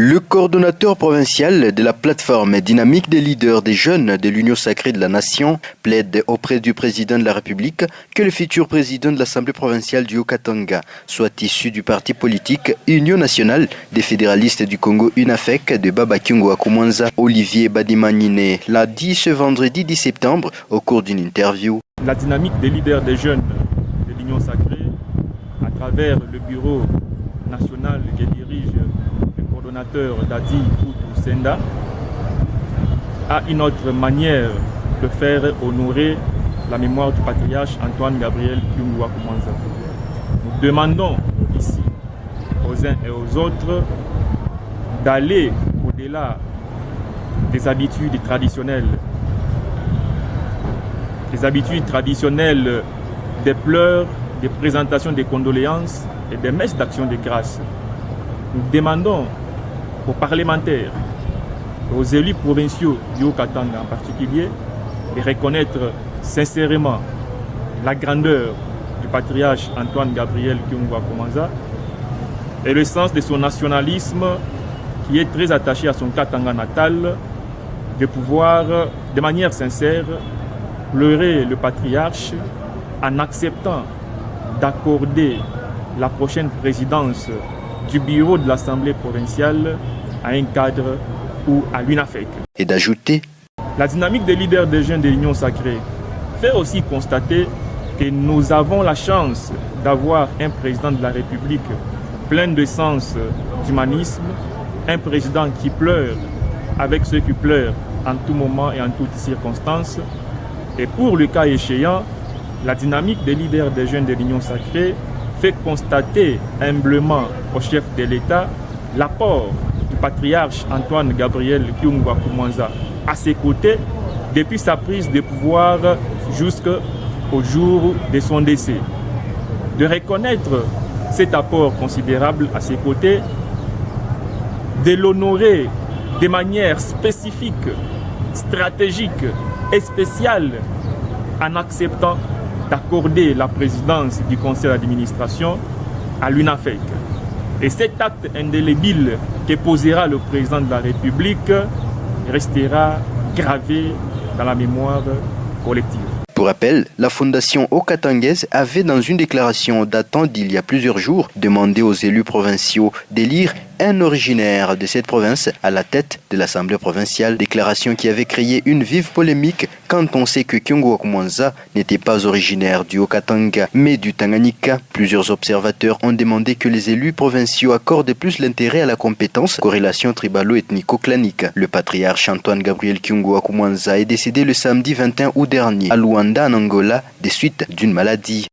Le coordonnateur provincial de la plateforme dynamique des leaders des jeunes de l'Union sacrée de la Nation plaide auprès du président de la République que le futur président de l'Assemblée provinciale du Haut-Katanga soit issu du parti politique Union nationale des fédéralistes du Congo UNAFEC de Baba Kyungu Akumwanza. Olivier Badimanine l'a dit ce vendredi 10 septembre au cours d'une interview. La dynamique des leaders des jeunes de l'Union sacrée à travers le bureau national que dirige Dadi Koutou Senda a une autre manière de faire honorer la mémoire du patriarche Antoine Gabriel Kyungu Akumwanza. Nous demandons ici aux uns et aux autres d'aller au-delà des habitudes traditionnelles, des pleurs, des présentations de condoléances et des messes d'action de grâce. Nous demandons aux parlementaires, aux élus provinciaux du Haut-Katanga en particulier, de reconnaître sincèrement la grandeur du patriarche Antoine Gabriel Kyungu Akumwanza et le sens de son nationalisme qui est très attaché à son Katanga natal, de pouvoir de manière sincère pleurer le patriarche en acceptant d'accorder la prochaine présidence du bureau de l'Assemblée provinciale à un cadre ou à l'UNAFEC. Et d'ajouter, la dynamique des leaders des jeunes de l'Union sacrée fait aussi constater que nous avons la chance d'avoir un président de la République plein de sens d'humanisme, un président qui pleure avec ceux qui pleurent en tout moment et en toutes circonstances. Et pour le cas échéant, la dynamique des leaders des jeunes de l'Union sacrée fait constater humblement au chef de l'État l'apport du patriarche Antoine Gabriel Kyungu Akumwanza à ses côtés depuis sa prise de pouvoir jusqu'au jour de son décès. De reconnaître cet apport considérable à ses côtés, de l'honorer de manière spécifique, stratégique et spéciale en acceptant d'accorder la présidence du conseil d'administration à l'UNAFEC. Et cet acte indélébile que posera le président de la République restera gravé dans la mémoire collective. Pour rappel, la fondation haut-katangaise avait dans une déclaration datant d'il y a plusieurs jours demandé aux élus provinciaux d'élire un originaire de cette province à la tête de l'Assemblée provinciale, déclaration qui avait créé une vive polémique quand on sait que Kyungu Akumwanza n'était pas originaire du Haut-Katanga mais du Tanganyika. Plusieurs observateurs ont demandé que les élus provinciaux accordent plus l'intérêt à la compétence corrélation tribalo-ethnico-clanique. Le patriarche Antoine Gabriel Kyungu Akumwanza est décédé le samedi 21 août dernier à Luanda en Angola des suites d'une maladie.